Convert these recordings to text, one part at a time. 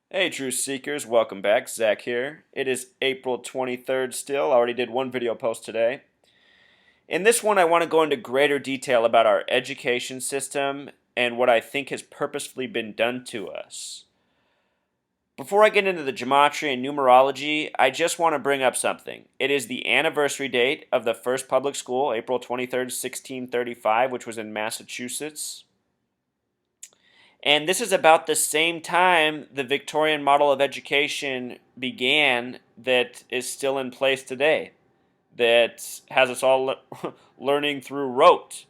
Hey, Truth Seekers, welcome back. Zach here. It is April 23rd still. I already did one video post today. In this one, I want to go into greater detail about our education system and what I think has purposefully been done to us. Before I get into the gematria and numerology, I just want to bring up something. It is the anniversary date of the first public school, April 23rd, 1635, which was in Massachusetts. And this is about the same time the Victorian model of education began that is still in place today, that has us all learning through rote,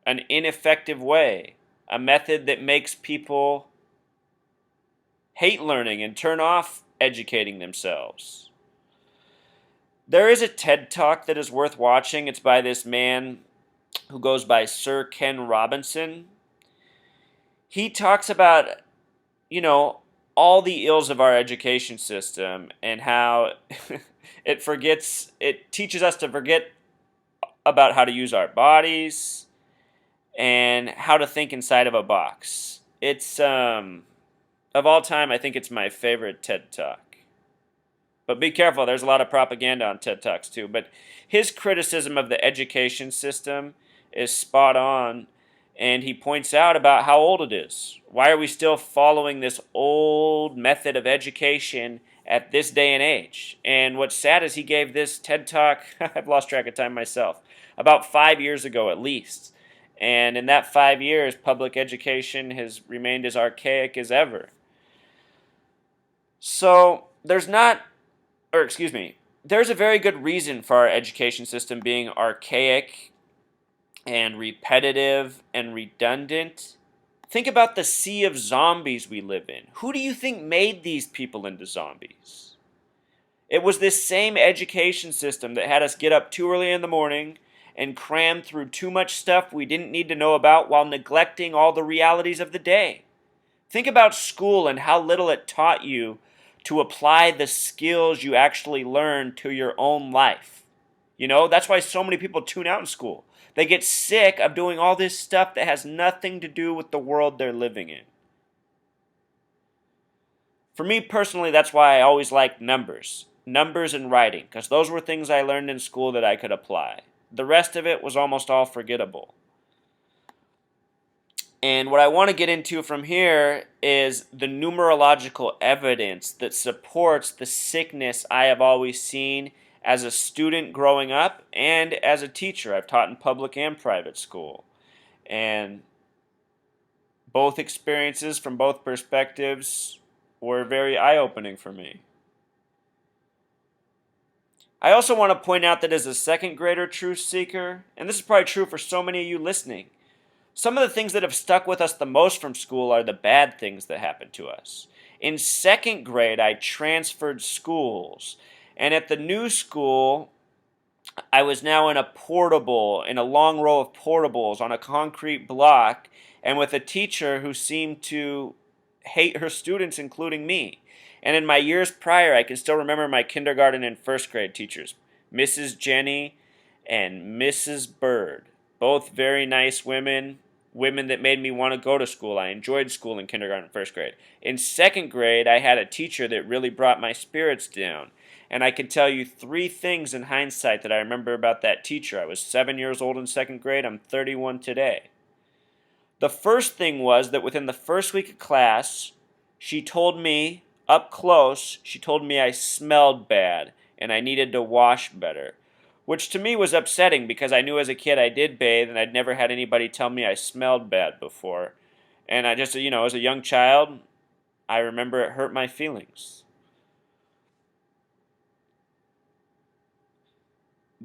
an ineffective way, a method that makes people hate learning and turn off educating themselves. There is a TED Talk that is worth watching. It's by this man who goes by Sir Ken Robinson. He talks about you know, all the ills of our education system and how it teaches us to forget about how to use our bodies and how to think inside of a box. It's, of all time, I think it's my favorite TED Talk. But be careful, there's a lot of propaganda on TED Talks too. But his criticism of the education system is spot on, and he points out about how old it is. Why are we still following this old method of education at this day and age? And what's sad is he gave this TED Talk, I've lost track of time myself, about 5 years ago at least. And in that 5 years, public education has remained as archaic as ever. So there's a very good reason for our education system being archaic and repetitive and redundant. Think about the sea of zombies we live in. Who do you think made these people into zombies? It was this same education system that had us get up too early in the morning and cram through too much stuff we didn't need to know about while neglecting all the realities of the day. Think about school and how little it taught you to apply the skills you actually learned to your own life. That's why so many people tune out in school. They get sick of doing all this stuff that has nothing to do with the world they're living in. For me personally, that's why I always liked numbers. Numbers and writing, because those were things I learned in school that I could apply. The rest of it was almost all forgettable. And what I want to get into from here is the numerological evidence that supports the sickness I have always seen as a student growing up and as a teacher. I've taught in public and private school. And both experiences from both perspectives were very eye-opening for me. I also want to point out that as a second grader truth seeker, and this is probably true for so many of you listening, some of the things that have stuck with us the most from school are the bad things that happened to us. In second grade, I transferred schools. And at the new school, I was now in a long row of portables on a concrete block, and with a teacher who seemed to hate her students, including me. And in my years prior, I can still remember my kindergarten and first grade teachers, Mrs. Jenny and Mrs. Bird. Both very nice women that made me want to go to school. I enjoyed school in kindergarten and first grade. In second grade, I had a teacher that really brought my spirits down. And I can tell you 3 things in hindsight that I remember about that teacher. I was 7 years old in second grade. I'm 31 today. The first thing was that within the first week of class, she told me up close, she told me I smelled bad and I needed to wash better. Which to me was upsetting because I knew as a kid I did bathe and I'd never had anybody tell me I smelled bad before. And I just, as a young child, I remember it hurt my feelings.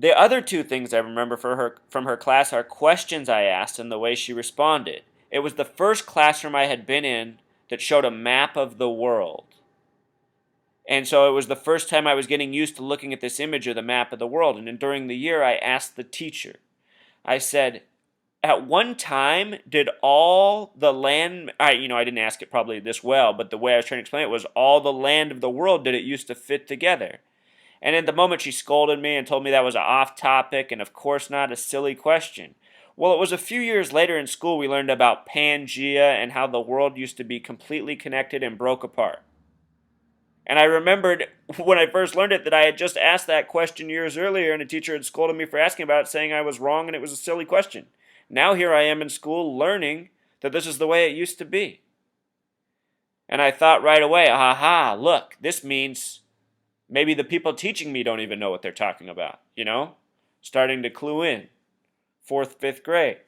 The other 2 things I remember from her class are questions I asked and the way she responded. It was the first classroom I had been in that showed a map of the world. And so it was the first time I was getting used to looking at this image of the map of the world. And during the year, I asked the teacher, I said, at one time, did all the land, I didn't ask it probably this well, but the way I was trying to explain it was all the land of the world, did it used to fit together? And at the moment, she scolded me and told me that was off topic and, of course, not a silly question. Well, it was a few years later in school we learned about Pangea and how the world used to be completely connected and broke apart. And I remembered when I first learned it that I had just asked that question years earlier, and a teacher had scolded me for asking about it, saying I was wrong and it was a silly question. Now here I am in school learning that this is the way it used to be. And I thought right away, aha, look, this means maybe the people teaching me don't even know what they're talking about, you know? Starting to clue in. Fourth, fifth grade.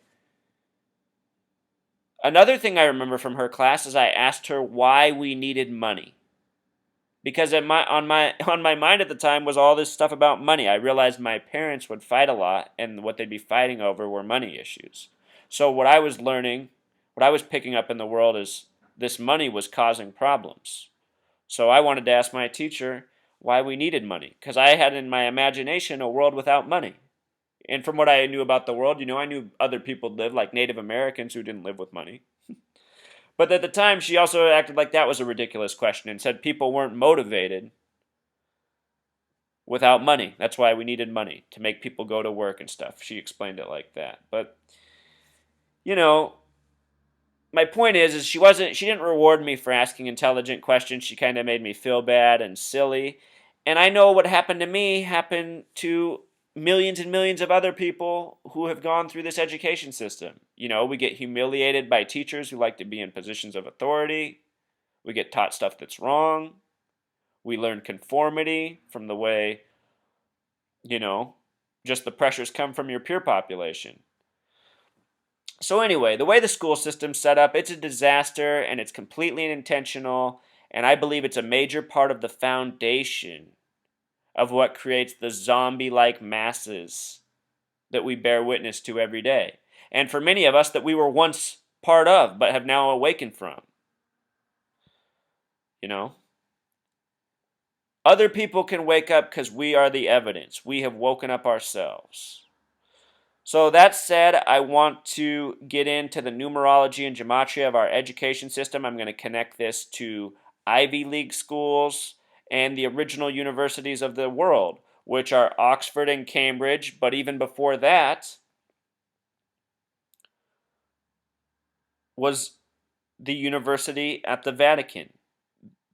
Another thing I remember from her class is I asked her why we needed money. Because on my mind at the time was all this stuff about money. I realized my parents would fight a lot, and what they'd be fighting over were money issues. So what I was learning, what I was picking up in the world is this money was causing problems. So I wanted to ask my teacher why we needed money, because I had in my imagination a world without money. And from what I knew about the world, I knew other people lived, like Native Americans who didn't live with money. But at the time, she also acted like that was a ridiculous question and said people weren't motivated without money. That's why we needed money, to make people go to work and stuff. She explained it like that. But, my point is she didn't reward me for asking intelligent questions. She kind of made me feel bad and silly. And I know what happened to me happened to millions and millions of other people who have gone through this education system. We get humiliated by teachers who like to be in positions of authority. We get taught stuff that's wrong. We learn conformity from the way, just the pressures come from your peer population. So anyway, the way the school system's set up, it's a disaster and it's completely unintentional, and I believe it's a major part of the foundation of what creates the zombie-like masses that we bear witness to every day. And for many of us that we were once part of but have now awakened from. Other people can wake up because we are the evidence. We have woken up ourselves. So that said, I want to get into the numerology and gematria of our education system. I'm going to connect this to Ivy League schools and the original universities of the world, which are Oxford and Cambridge, but even before that was the university at the Vatican.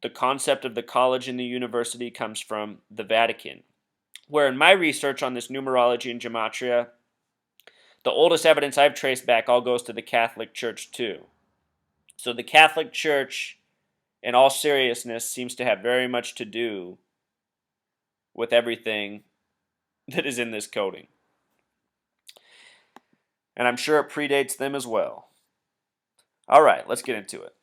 The concept of the college and the university comes from the Vatican. Where in my research on this numerology and gematria, the oldest evidence I've traced back all goes to the Catholic Church too. So the Catholic Church, in all seriousness, seems to have very much to do with everything that is in this coding. And I'm sure it predates them as well. All right, let's get into it.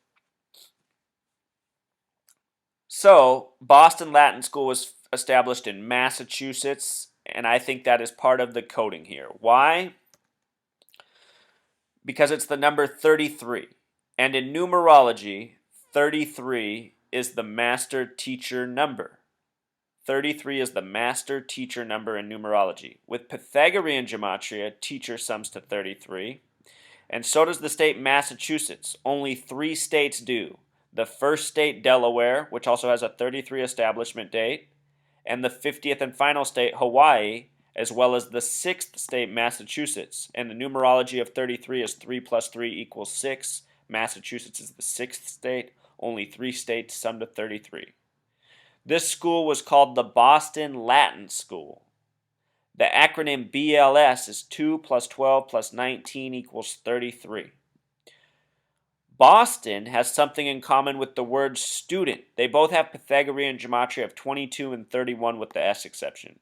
So, Boston Latin School was established in Massachusetts, and I think that is part of the coding here. Why? Because it's the number 33. And in numerology, 33 is the master teacher number. 33 is the master teacher number in numerology. With Pythagorean gematria, teacher sums to 33. And so does the state Massachusetts. Only 3 states do. The first state, Delaware, which also has a 33 establishment date, and the 50th and final state, Hawaii, as well as the 6th state, Massachusetts. And the numerology of 33 is 3 plus 3 equals 6. Massachusetts is the 6th state. Only 3 states sum to 33. This school was called the Boston Latin School. The acronym BLS is 2 plus 12 plus 19 equals 33. Boston has something in common with the word student. They both have Pythagorean gematria of 22 and 31 with the S exception.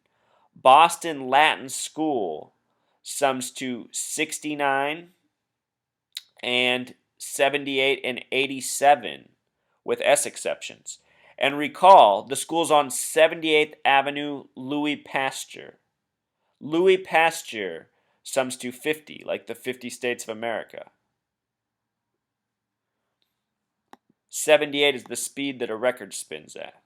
Boston Latin School sums to 69 and 78 and 87 with S exceptions. And recall, the school's on 78th Avenue, Louis Pasteur. Louis Pasteur sums to 50, like the 50 states of America. 78 is the speed that a record spins at.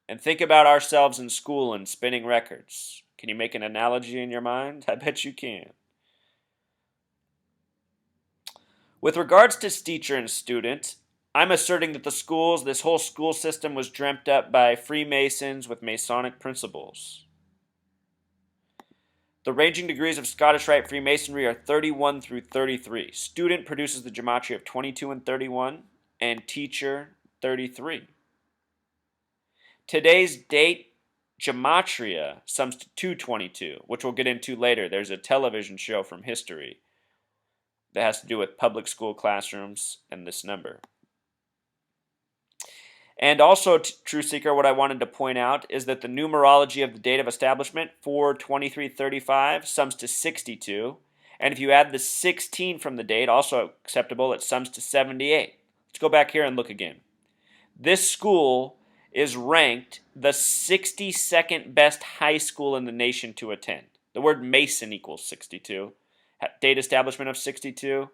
And think about ourselves in school and spinning records. Can you make an analogy in your mind? I bet you can. With regards to teacher and student, I'm asserting that this whole school system was dreamt up by Freemasons with Masonic principles. The ranging degrees of Scottish Rite Freemasonry are 31 through 33. Student produces the gematria of 22 and 31, and teacher 33. Today's date gematria sums to 222, which we'll get into later. There's a television show from history that has to do with public school classrooms and this number. And also, True Seeker, what I wanted to point out is that the numerology of the date of establishment, 4/23/35, sums to 62. And if you add the 16 from the date, also acceptable, it sums to 78. Let's go back here and look again. This school is ranked the 62nd best high school in the nation to attend. The word Mason equals 62. Date establishment of 62,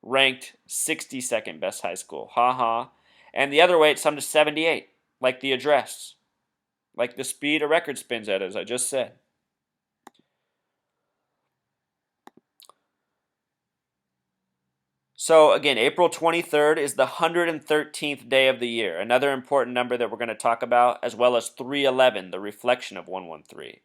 ranked 62nd best high school. Ha ha. And the other way, it summed to 78, like the address, like the speed a record spins at, as I just said. So again, April 23rd is the 113th day of the year, another important number that we're going to talk about, as well as 311, the reflection of 113.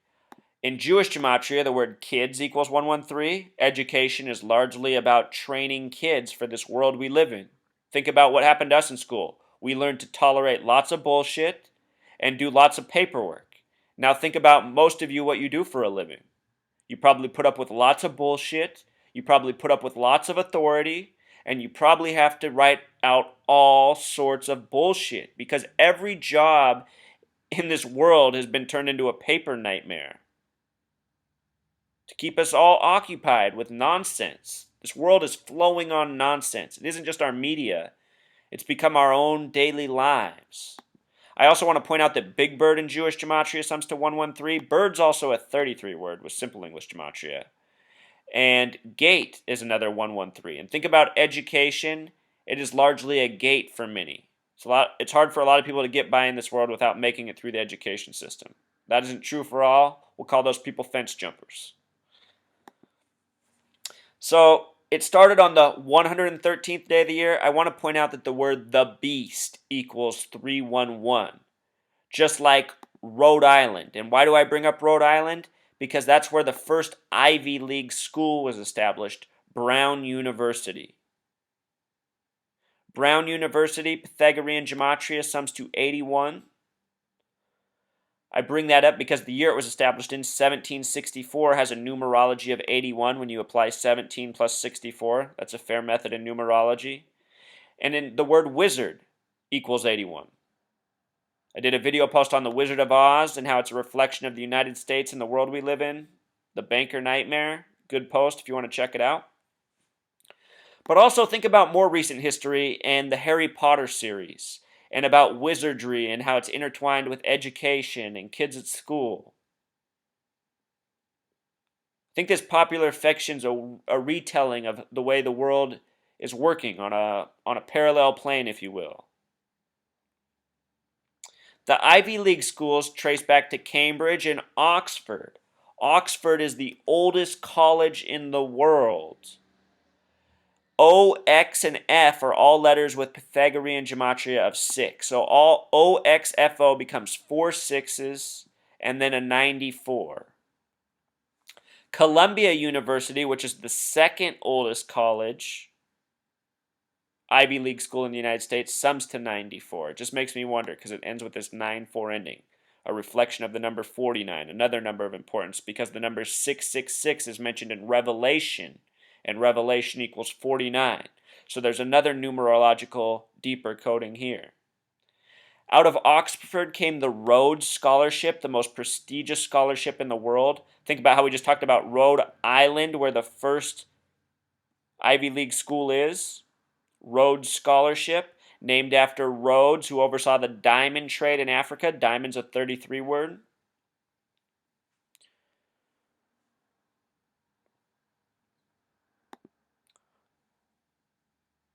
In Jewish gematria, the word kids equals 113. Education is largely about training kids for this world we live in. Think about what happened to us in school. We learned to tolerate lots of bullshit and do lots of paperwork. Now think about most of you what you do for a living. You probably put up with lots of bullshit. You probably put up with lots of authority. And you probably have to write out all sorts of bullshit because every job in this world has been turned into a paper nightmare to keep us all occupied with nonsense. This world is flowing on nonsense. It isn't just our media. It's become our own daily lives. I also want to point out that Big Bird in Jewish gematria sums to 113. Bird's also a 33 word with simple English gematria. And gate is another 113. And think about education. It is largely a gate for many. It's hard for a lot of people to get by in this world without making it through the education system. That isn't true for all. We'll call those people fence jumpers. So it started on the 113th day of the year. I want to point out that the word the beast equals 311, just like Rhode Island. And why do I bring up Rhode Island? Because that's where the first Ivy League school was established, Brown University. Brown University, Pythagorean gematria sums to 81. I bring that up because the year it was established in, 1764, has a numerology of 81 when you apply 17 plus 64. That's a fair method in numerology. And then the word wizard equals 81. I did a video post on the Wizard of Oz and how it's a reflection of the United States and the world we live in. The Banker Nightmare. Good post if you want to check it out. But also think about more recent history and the Harry Potter series, and about wizardry and how it's intertwined with education and kids at school. I think this popular fiction's a retelling of the way the world is working on a parallel plane, if you will. The Ivy League schools trace back to Cambridge and Oxford. Oxford is the oldest college in the world. O, X, and F are all letters with Pythagorean gematria of 6. So all O, X, F, O becomes 4 6s and then a 94. Columbia University, which is the second oldest college, Ivy League school in the United States, sums to 94. It just makes me wonder because it ends with this 9-4 ending, a reflection of the number 49, another number of importance because the number 666 is mentioned in Revelation, and Revelation equals 49. So there's another numerological deeper coding here. Out of Oxford came the Rhodes Scholarship, the most prestigious scholarship in the world. Think about how we just talked about Rhode Island, where the first Ivy League school is. Rhodes Scholarship, named after Rhodes, who oversaw the diamond trade in Africa. Diamond's a 33 word.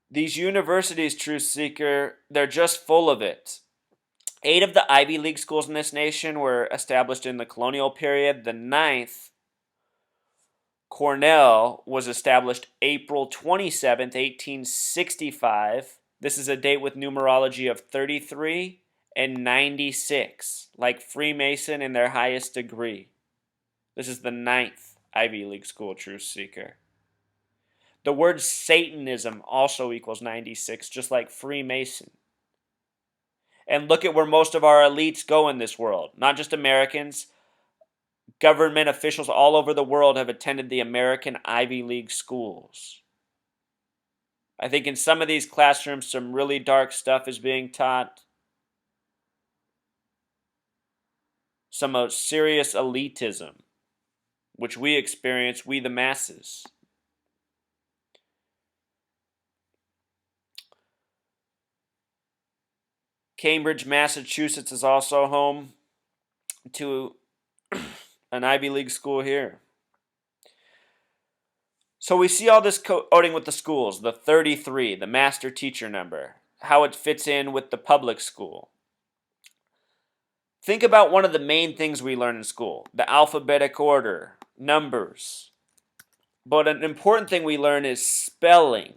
These universities, Truth Seeker, they're just full of it. 8 of the Ivy League schools in this nation were established in the colonial period. The 9th, Cornell, was established April 27th, 1865. This is a date with numerology of 33 and 96, like Freemason in their highest degree. This is the 9th Ivy League school, Truth Seeker. The word Satanism also equals 96, just like Freemason. And look at where most of our elites go in this world. Not just Americans, government officials all over the world have attended the American Ivy League schools. I think in some of these classrooms, some really dark stuff is being taught. Some serious elitism, which we experience, we the masses. Cambridge, Massachusetts is also home to an Ivy League school here. So we see all this coding with the schools, the 33, the master teacher number, how it fits in with the public school. Think about one of the main things we learn in school, the alphabetic order, numbers. But an important thing we learn is spelling.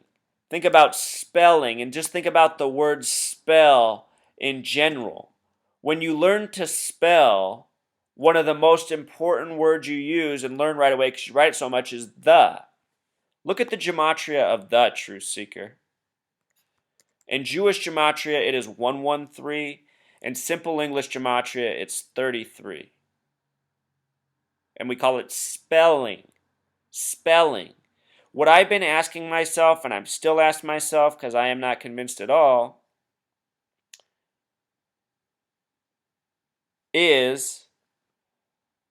Think about spelling and just think about the word spell in general. When you learn to spell, one of the most important words you use and learn right away because you write it so much is the. Look at the gematria of the, Truth Seeker. In Jewish gematria, it is 113. In simple English gematria, it's 33. And we call it spelling. Spelling. What I've been asking myself, and I'm still asking myself because I am not convinced at all, is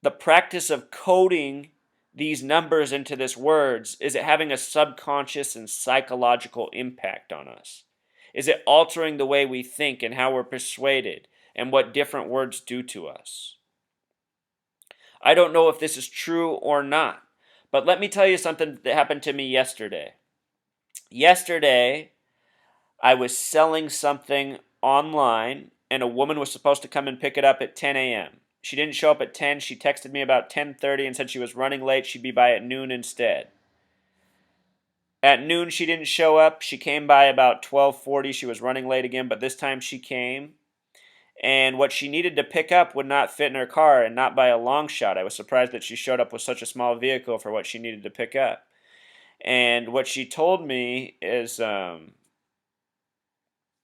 the practice of coding these numbers into this words, is it having a subconscious and psychological impact on us? Is it altering the way we think and how we're persuaded and what different words do to us? I don't know if this is true or not, but let me tell you something that happened to me yesterday. Yesterday, I was selling something online, and a woman was supposed to come and pick it up at 10 a.m. She didn't show up at 10. She texted me about 10:30 and said she was running late. She'd be by at noon instead. At noon, she didn't show up. She came by about 12:40. She was running late again, but this time she came. And what she needed to pick up would not fit in her car, and not by a long shot. I was surprised that she showed up with such a small vehicle for what she needed to pick up. And what she told me is,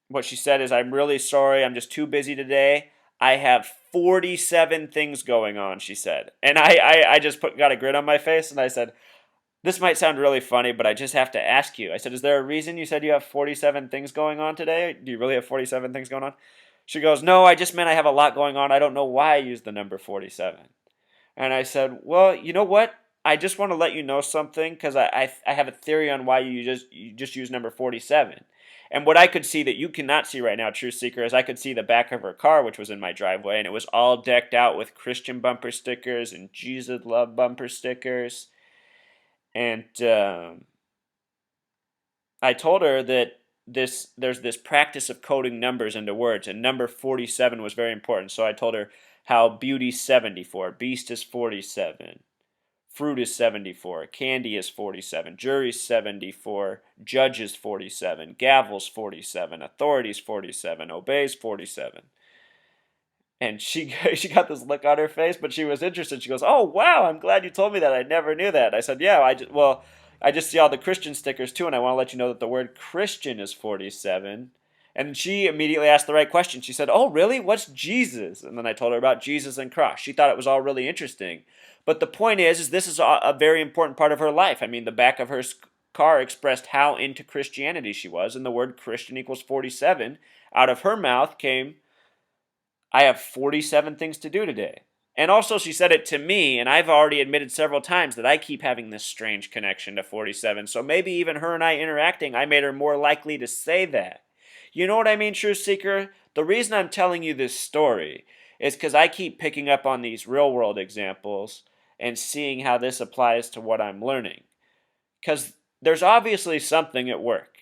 what she said is, I'm really sorry. I'm just too busy today. I have 47 things going on, she said. And I just got a grin on my face, and I said, this might sound really funny, but I just have to ask you. I said, is there a reason you said you have 47 things going on today? Do you really have 47 things going on? She goes, no, I just meant I have a lot going on. I don't know why I used the number 47. And I said, well, you know what? I just want to let you know something because I have a theory on why you just use number 47. And what I could see that you cannot see right now, Truth Seeker, is I could see the back of her car, which was in my driveway, and it was all decked out with Christian bumper stickers and Jesus Love bumper stickers. And I told her that there's this practice of coding numbers into words, and number 47 was very important. So I told her how beauty's 74, beast is 47, fruit is 74, candy is 47, jury's 74, judge is 47, gavel's 47, authority's 47, obeys 47. And she got this look on her face, but she was interested. She goes, "Oh wow, I'm glad you told me that. I never knew that." I said, "Yeah, I just see all the Christian stickers too, and I want to let you know that the word Christian is 47." And she immediately asked the right question. She said, "Oh really? What's Jesus?" And then I told her about Jesus and cross. She thought it was all really interesting. But the point is this is a very important part of her life. I mean, the back of her car expressed how into Christianity she was, and the word Christian equals 47. Out of her mouth came, I have 47 things to do today. And also she said it to me, and I've already admitted several times that I keep having this strange connection to 47. So maybe even her and I interacting, I made her more likely to say that. You know what I mean, Truth Seeker? The reason I'm telling you this story is because I keep picking up on these real world examples and seeing how this applies to what I'm learning. Because there's obviously something at work.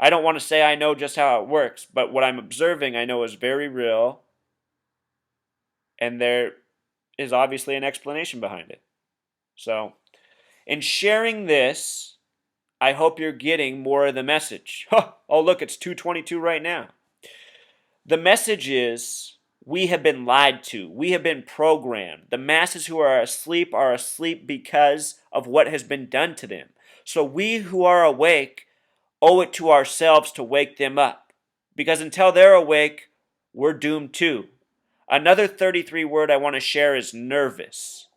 I don't want to say I know just how it works, but what I'm observing I know is very real. And there is obviously an explanation behind it. So, in sharing this, I hope you're getting more of the message. Oh, look, it's 2:22 right now. The message is we have been lied to. We have been programmed. The masses who are asleep because of what has been done to them. So we who are awake owe it to ourselves to wake them up. Because until they're awake, We're doomed too. Another 33 word I want to share is nervous.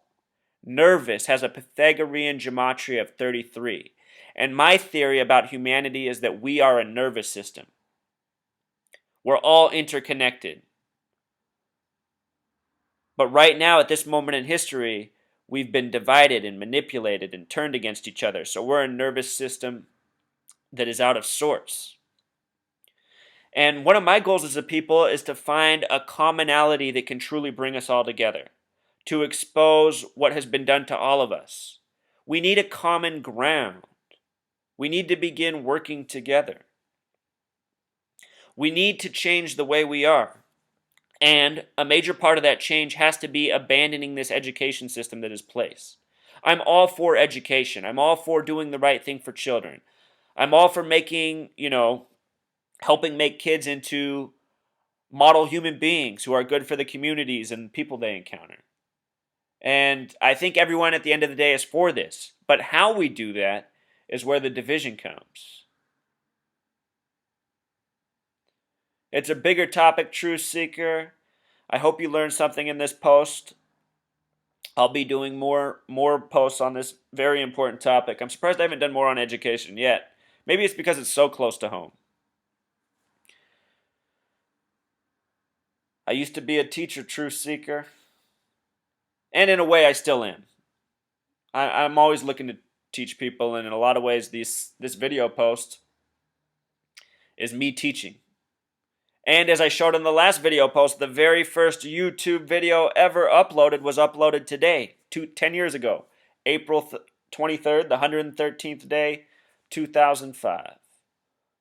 Nervous has a Pythagorean gematria of 33. And my theory about humanity is that we are a nervous system. We're all interconnected. But right now, at this moment in history, we've been divided and manipulated and turned against each other. So we're a nervous system that is out of sorts. And one of my goals as a people is to find a commonality that can truly bring us all together, to expose what has been done to all of us. We need a common ground. We need to begin working together. We need to change the way we are. And a major part of that change has to be abandoning this education system that is placed. I'm all for education. I'm all for doing the right thing for children. I'm all for making, helping make kids into model human beings who are good for the communities and people they encounter. And I think everyone at the end of the day is for this. But how we do that is where the division comes. It's a bigger topic, Truth Seeker. I hope you learned something in this post. I'll be doing more posts on this very important topic. I'm surprised I haven't done more on education yet. Maybe it's because it's so close to home. I used to be a teacher, Truth Seeker. And in a way, I still am. I'm always looking to teach people, and in a lot of ways, this video post is me teaching. And as I showed in the last video post, the very first YouTube video ever uploaded was uploaded today, 10 years ago, April 23rd, the 113th day, 2005.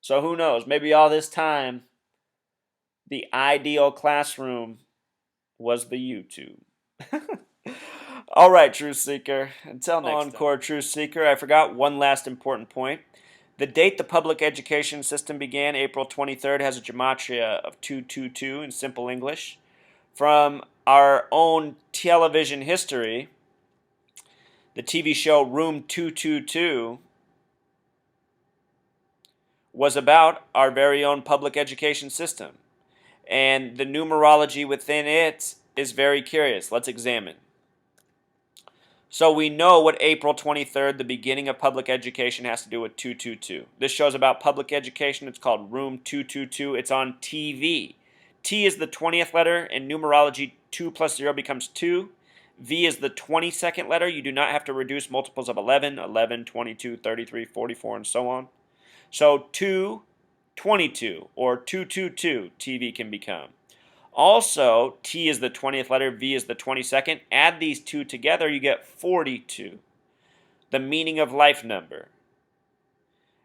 So who knows, maybe all this time, the ideal classroom was the YouTube. All right, Truth Seeker. Until next Encore, Truth Seeker. I forgot one last important point. The date the public education system began, April 23rd, has a gematria of 222 in simple English. From our own television history, the TV show Room 222 was about our very own public education system. And the numerology within it is very curious. Let's examine. So we know what April 23rd, the beginning of public education, has to do with 222. This show's about public education. It's called Room 222. It's on TV. T is the 20th letter. In numerology, 2 plus 0 becomes 2. V is the 22nd letter. You do not have to reduce multiples of 11, 11, 22, 33, 44, and so on. So 222 or 222 TV can become. Also, T is the 20th letter, V is the 22nd. Add these two together, you get 42, the meaning of life number.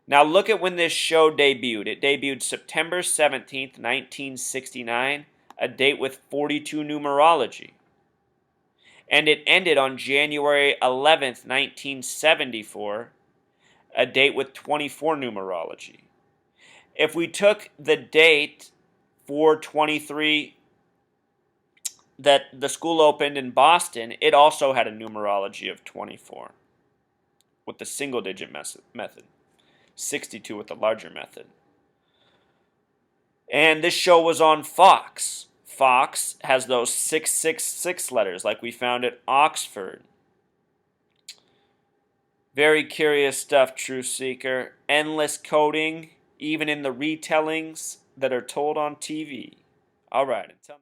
Now look at when this show debuted. It debuted September 17th, 1969, a date with 42 numerology. And it ended on January 11th, 1974, a date with 24 numerology. If we took the date 4/23 that the school opened in Boston, it also had a numerology of 24 with the single digit method, 62 with the larger method. And this show was on Fox. Fox has those 666 letters like we found at Oxford. Very curious stuff, Truth Seeker. Endless coding, even in the retellings that are told on TV. All right, until